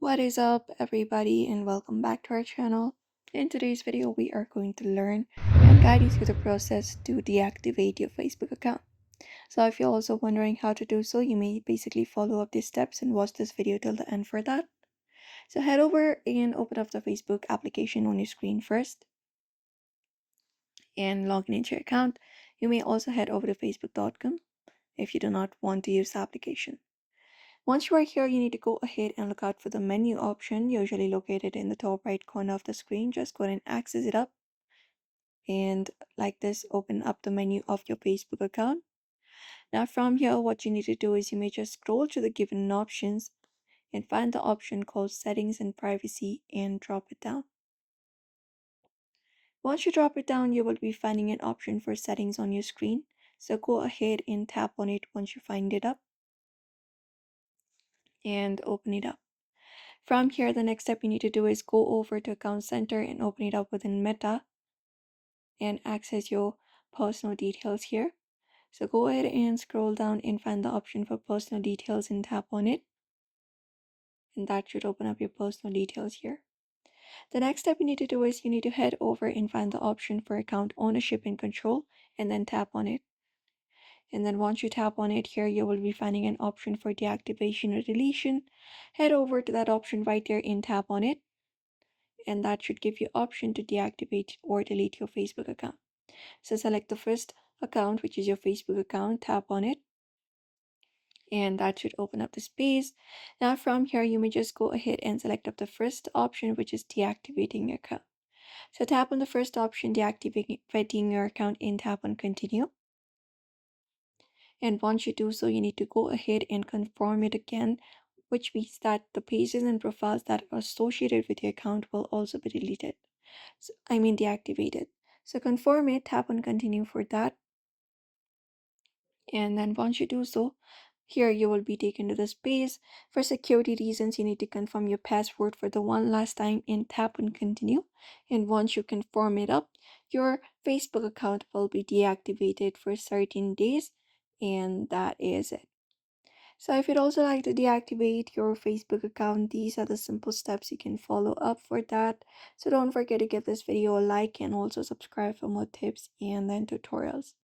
What is up, everybody, and welcome back to our channel. In today's video, we are going to learn and guide you through the process to deactivate your Facebook account. So if you're also wondering how to do so, you may basically follow up these steps and watch this video till the end for that. So head over and open up the Facebook application on your screen first and log in into your account. You may also head over to facebook.com if you do not want to use the application. Once you are here, you need to go ahead and look out for the menu option, usually located in the top right corner of the screen. Just go ahead and access it up and like this, open up the menu of your Facebook account. Now from here, what you need to do is you may just scroll to the given options and find the option called settings and privacy and drop it down. Once you drop it down, you will be finding an option for settings on your screen. So go ahead and tap on it once you find it up and open it up. From here, the next step you need to do is go over to Account Center and open it up within Meta and access your personal details here. So go ahead and scroll down and find the option for personal details and tap on it. And that should open up your personal details here. The next step you need to do is you need to head over and find the option for account ownership and control and then tap on it. And then once you tap on it here, you will be finding an option for deactivation or deletion. Head over to that option right there and tap on it. And that should give you option to deactivate or delete your Facebook account. So select the first account, which is your Facebook account, tap on it, and that should open up the space. Now from here, you may just go ahead and select up the first option, which is deactivating your account. So tap on the first option, deactivating your account, and tap on continue. And once you do so, you need to go ahead and confirm it again, which means that the pages and profiles that are associated with your account will also be deleted. Deactivated. So confirm it, tap on continue for that. And then once you do so, here you will be taken to the space. For security reasons, you need to confirm your password for the one last time and tap on continue. And once you confirm it up, your Facebook account will be deactivated for 13 days. And that is it. So if you'd also like to deactivate your Facebook account, these are the simple steps you can follow up for that. So don't forget to give this video a like and also subscribe for more tips and then tutorials.